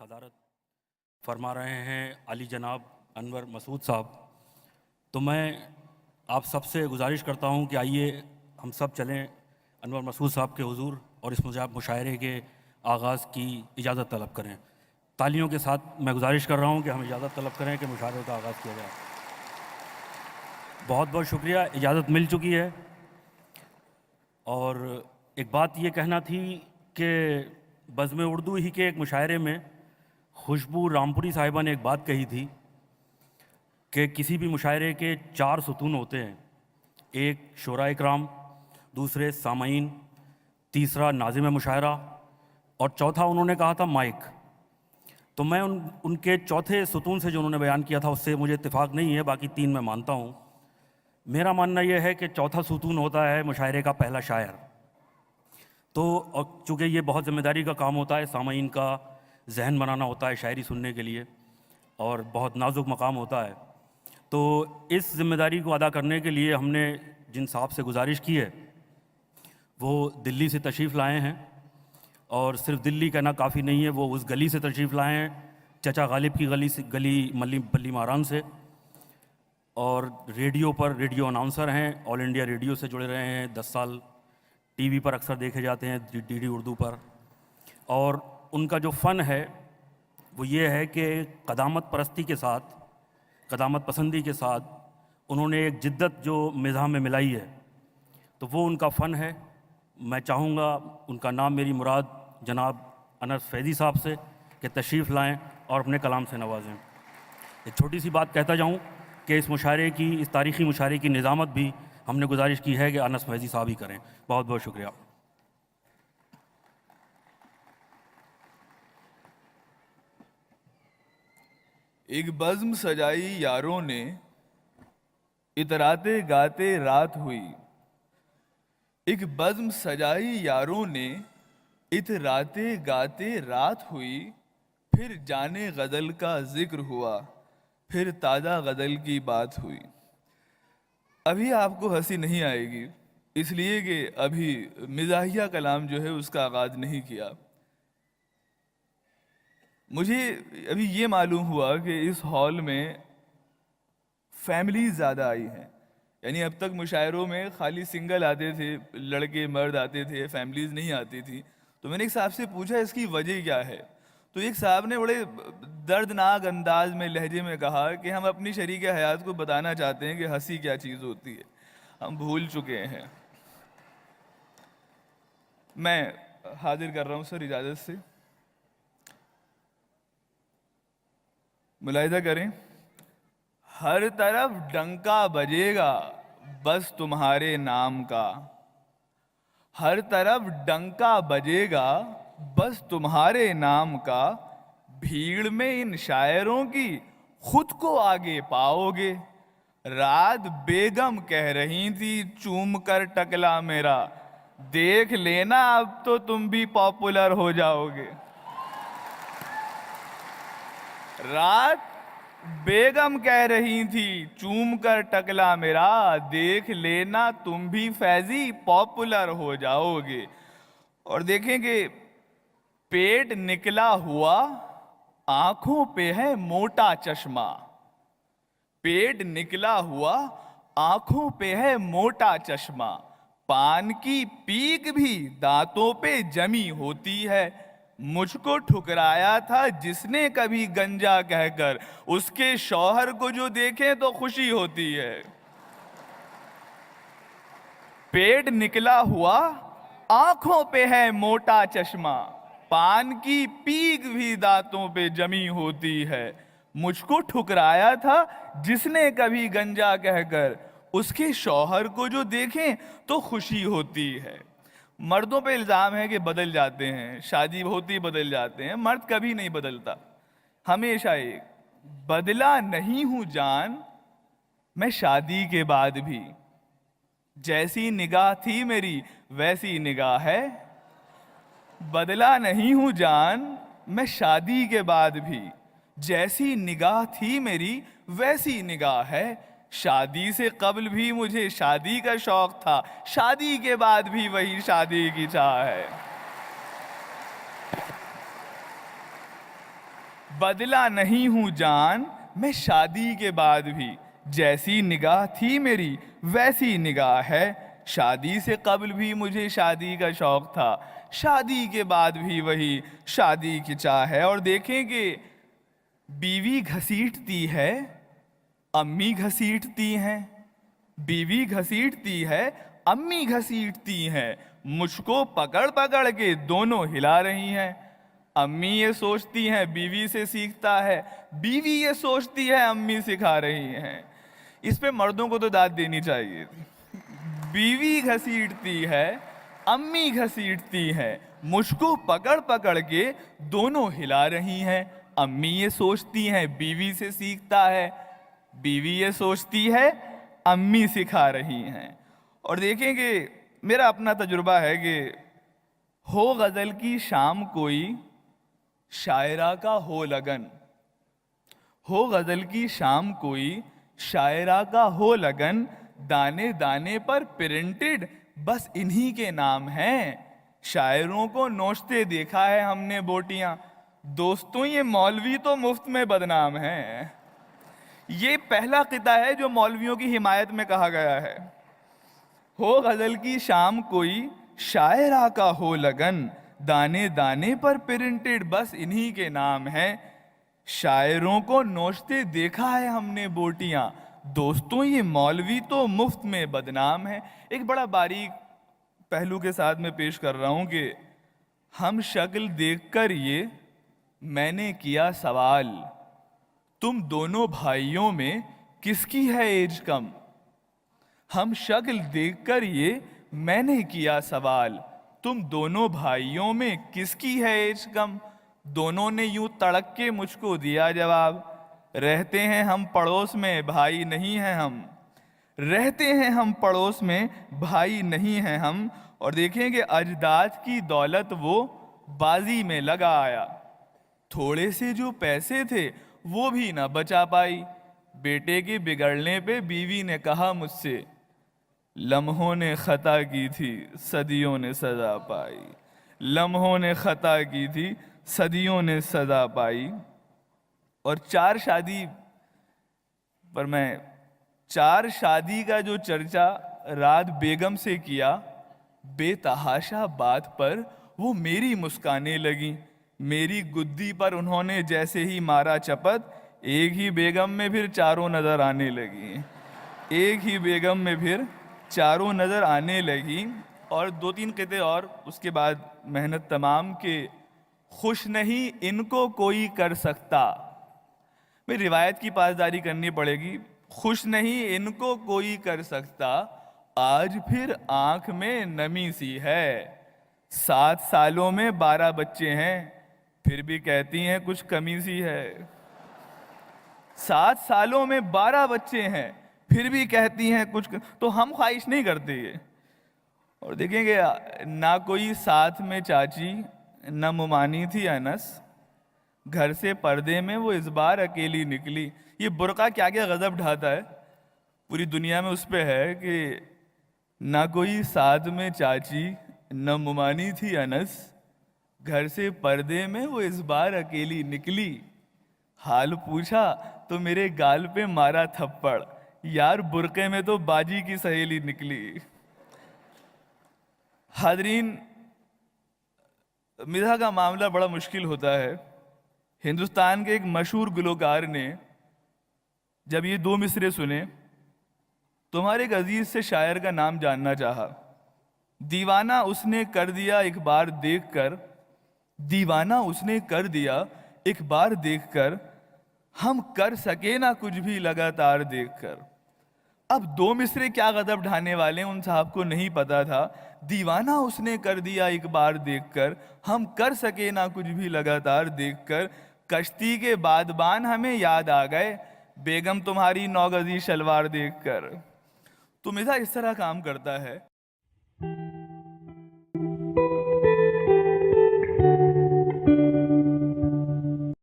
صدارت فرما رہے ہیں علی جناب انور مسعود صاحب، تو میں آپ سب سے گزارش کرتا ہوں کہ آئیے ہم سب چلیں انور مسعود صاحب کے حضور اور اس مشاعرے کے آغاز کی اجازت طلب کریں۔ تالیوں کے ساتھ میں گزارش کر رہا ہوں کہ ہم اجازت طلب کریں کہ مشاعرے کا آغاز کیا جائے۔ بہت بہت شکریہ، اجازت مل چکی ہے۔ اور ایک بات یہ کہنا تھی کہ بزم اردو ہی کے ایک مشاعرے میں خوشبو رامپوری صاحبہ نے ایک بات کہی تھی کہ کسی بھی مشاعرے کے 4 ستون ہوتے ہیں، ایک شعراء کرام، دوسرے سامعین، تیسرا ناظم مشاعرہ اور چوتھا انہوں نے کہا تھا مائک۔ تو میں ان کے چوتھے ستون سے جو انہوں نے بیان کیا تھا اس سے مجھے اتفاق نہیں ہے، باقی 3 میں مانتا ہوں۔ میرا ماننا یہ ہے کہ چوتھا ستون ہوتا ہے مشاعرے کا پہلا شاعر۔ تو چونکہ یہ بہت ذمہ داری کا کام ہوتا ہے، سامعین کا ذہن بنانا ہوتا ہے شاعری سننے کے لیے، اور بہت نازک مقام ہوتا ہے، تو اس ذمہ داری کو ادا کرنے کے لیے ہم نے جن صاحب سے گزارش کی ہے وہ دلی سے تشریف لائے ہیں، اور صرف دلی کہنا کافی نہیں ہے، وہ اس گلی سے تشریف لائے ہیں، چچا غالب کی گلی بلی ماران سے، اور ریڈیو پر ریڈیو اناؤنسر ہیں، آل انڈیا ریڈیو سے جڑے رہے ہیں 10 سال، ٹی وی پر اکثر دیکھے جاتے ہیں ڈی ڈی اردو پر۔ اور ان کا جو فن ہے وہ یہ ہے کہ قدامت پرستی کے ساتھ، قدامت پسندی کے ساتھ انہوں نے ایک جدت جو مزاح میں ملائی ہے، تو وہ ان کا فن ہے۔ میں چاہوں گا ان کا نام میری مراد جناب انس فیضی صاحب سے کہ تشریف لائیں اور اپنے کلام سے نوازیں۔ ایک چھوٹی سی بات کہتا جاؤں کہ اس مشاعرے کی، اس تاریخی مشاعرے کی نظامت بھی ہم نے گزارش کی ہے کہ انس فیضی صاحب ہی کریں۔ بہت بہت شکریہ۔ ایک بزم سجائی یاروں نے، اتراتے گاتے رات ہوئی۔ ایک بزم سجائی یاروں نے، اتراتے گاتے رات ہوئی۔ پھر جانے غزل کا ذکر ہوا، پھر تازہ غزل کی بات ہوئی۔ ابھی آپ کو ہنسی نہیں آئے گی، اس لیے کہ ابھی مزاحیہ کلام جو ہے اس کا آغاز نہیں کیا۔ مجھے ابھی یہ معلوم ہوا کہ اس ہال میں فیملیز زیادہ آئی ہیں، یعنی اب تک مشاعروں میں خالی سنگل آتے تھے، لڑکے مرد آتے تھے، فیملیز نہیں آتی تھی۔ تو میں نے ایک صاحب سے پوچھا اس کی وجہ کیا ہے، تو ایک صاحب نے بڑے دردناک انداز میں، لہجے میں کہا کہ ہم اپنی شریک حیات کو بتانا چاہتے ہیں کہ ہنسی کیا چیز ہوتی ہے، ہم بھول چکے ہیں۔ میں حاضر کر رہا ہوں سر اجازت سے، ملاحظہ کریں۔ ہر طرف ڈنکا بجے گا بس تمہارے نام کا، ہر طرف ڈنکا بجے گا بس تمہارے نام کا، بھیڑ میں ان شاعروں کی خود کو آگے پاؤ گے۔ رات بیگم کہہ رہی تھی چوم کر ٹکلا میرا، دیکھ لینا اب تو تم بھی پاپولر ہو جاؤ گے۔ رات بیگم کہہ رہی تھی چوم کر ٹکلا میرا، دیکھ لینا تم بھی فیضی پاپولر ہو جاؤ گے۔ اور دیکھیں کہ پیٹ نکلا ہوا آنکھوں پہ ہے موٹا چشمہ، پیٹ نکلا ہوا آنکھوں پہ ہے موٹا چشمہ، پان کی پیک بھی دانتوں پہ جمی ہوتی ہے۔ مجھ کو ٹھکرایا تھا جس نے کبھی گنجا کہہ کر، اس کے شوہر کو جو دیکھیں تو خوشی ہوتی ہے۔ پیٹ نکلا ہوا آنکھوں پہ ہے موٹا چشمہ، پان کی پیک بھی دانتوں پہ جمی ہوتی ہے۔ مجھ کو ٹھکرایا تھا جس نے کبھی گنجا کہہ کر، اس کے شوہر کو جو دیکھیں تو خوشی ہوتی ہے۔ مردوں پہ الزام ہے کہ بدل جاتے ہیں، شادی ہوتی بدل جاتے ہیں، مرد کبھی نہیں بدلتا، ہمیشہ ایک۔ بدلا نہیں ہوں جان میں شادی کے بعد بھی، جیسی نگاہ تھی میری ویسی نگاہ ہے۔ بدلا نہیں ہوں جان میں شادی کے بعد بھی، جیسی نگاہ تھی میری ویسی نگاہ ہے۔ شادی سے قبل بھی مجھے شادی کا شوق تھا، شادی کے بعد بھی وہی شادی کی چاہ ہے۔ بدلا نہیں ہوں جان میں شادی کے بعد بھی، جیسی نگاہ تھی میری ویسی نگاہ ہے، شادی سے قبل بھی مجھے شادی کا شوق تھا، شادی کے بعد بھی وہی شادی کی چاہ ہے۔ اور دیکھیں کہ بیوی گھسیٹتی ہے، امی گھسیٹتی ہیں، بیوی گھسیٹتی ہے، امی گھسیٹتی ہیں، مجھ کو پکڑ پکڑ کے دونوں ہلا رہی ہیں۔ امی یہ سوچتی ہیں بیوی سے سیکھتا ہے، بیوی یہ سوچتی ہے امی سکھا رہی ہیں۔ اس پہ مردوں کو تو داد دینی چاہیے تھی۔ بیوی گھسیٹتی ہے، امی گھسیٹتی ہے، مجھ کو پکڑ پکڑ کے دونوں ہلا رہی ہیں۔ امی یہ سوچتی ہیں بیوی سے سیکھتا ہے، بیوی یہ سوچتی ہے امی سکھا رہی ہیں۔ اور دیکھیں کہ میرا اپنا تجربہ ہے کہ ہو غزل کی شام کوئی، شاعرہ کا ہو لگن، ہو غزل کی شام کوئی، شاعرہ کا ہو لگن، دانے دانے پر پرنٹڈ بس انہی کے نام ہیں، شاعروں کو نوچتے دیکھا ہے ہم نے بوٹیاں، دوستوں یہ مولوی تو مفت میں بدنام ہیں۔ یہ پہلا قطعہ ہے جو مولویوں کی حمایت میں کہا گیا ہے۔ ہو غزل کی شام کوئی، شاعرہ کا ہو لگن، دانے دانے پر پرنٹڈ بس انہی کے نام ہیں، شاعروں کو نوچتے دیکھا ہے ہم نے بوٹیاں، دوستوں یہ مولوی تو مفت میں بدنام ہے۔ ایک بڑا باریک پہلو کے ساتھ میں پیش کر رہا ہوں کہ ہم شکل دیکھ کر یہ میں نے کیا سوال، تم دونوں بھائیوں میں کس کی ہے ایج کم؟ ہم شکل دیکھ کر یہ میں نے کیا سوال، تم دونوں بھائیوں میں کس کی ہے ایج کم؟ دونوں نے یوں تڑک کے مجھ کو دیا جواب، رہتے ہیں ہم پڑوس میں بھائی نہیں ہیں ہم، رہتے ہیں ہم پڑوس میں بھائی نہیں ہیں ہم۔ اور دیکھیں کہ اجداد کی دولت وہ بازی میں لگا آیا، تھوڑے سے جو پیسے تھے وہ بھی نہ بچا پائی، بیٹے کے بگڑنے پہ بیوی نے کہا مجھ سے، لمحوں نے خطا کی تھی صدیوں نے سزا پائی، لمحوں نے خطا کی تھی صدیوں نے سزا پائی۔ اور چار شادی پر میں چار شادی کا جو چرچا رات بیگم سے کیا، بے تحاشا بات پر وہ میری مسکانے لگیں، میری گدی پر انہوں نے جیسے ہی مارا چپت، ایک ہی بیگم میں پھر چاروں نظر آنے لگیں، ایک ہی بیگم میں پھر چاروں نظر آنے لگیں۔ اور دو تین قطعے اور اس کے بعد محنت تمام کہ خوش نہیں ان کو کوئی کر سکتا، میں روایت کی پاسداری کرنی پڑے گی، خوش نہیں ان کو کوئی کر سکتا، آج پھر آنکھ میں نمی سی ہے، 7 سالوں میں 12 بچے ہیں پھر بھی کہتی ہیں کچھ کمی سی ہے، 7 سالوں میں 12 بچے ہیں پھر بھی کہتی ہیں کچھ، تو ہم خواہش نہیں کرتے یہ۔ اور دیکھیں کہ نہ کوئی ساتھ میں چاچی نہ ممانی تھی انس، گھر سے پردے میں وہ اس بار اکیلی نکلی۔ یہ برقع کیا کیا غضب ڈھاتا ہے پوری دنیا میں، اس پہ ہے کہ نہ کوئی ساتھ میں چاچی نہ ممانی تھی انس، گھر سے پردے میں وہ اس بار اکیلی نکلی، حال پوچھا تو میرے گال پہ مارا تھپڑ، یار برقعے میں تو باجی کی سہیلی نکلی۔ حاضرین، مزاح کا معاملہ بڑا مشکل ہوتا ہے۔ ہندوستان کے ایک مشہور گلوکار نے جب یہ 2 مصرے سنے، تمہارے ایک عزیز سے شاعر کا نام جاننا چاہا، دیوانہ اس نے کر دیا ایک بار دیکھ کر، دیوانہ اس نے کر دیا ایک بار دیکھ کر، ہم کر سکے نہ کچھ بھی لگاتار دیکھ کر۔ اب 2 مصرے کیا غضب ڈھانے والے ان صاحب کو نہیں پتا تھا، دیوانہ اس نے کر دیا ایک بار دیکھ کر، ہم کر سکے نہ کچھ بھی لگاتار دیکھ کر، کشتی کے بادبان ہمیں یاد آ گئے بیگم تمہاری 9 گزی شلوار دیکھ کر۔ تو مزاح اس طرح کام کرتا ہے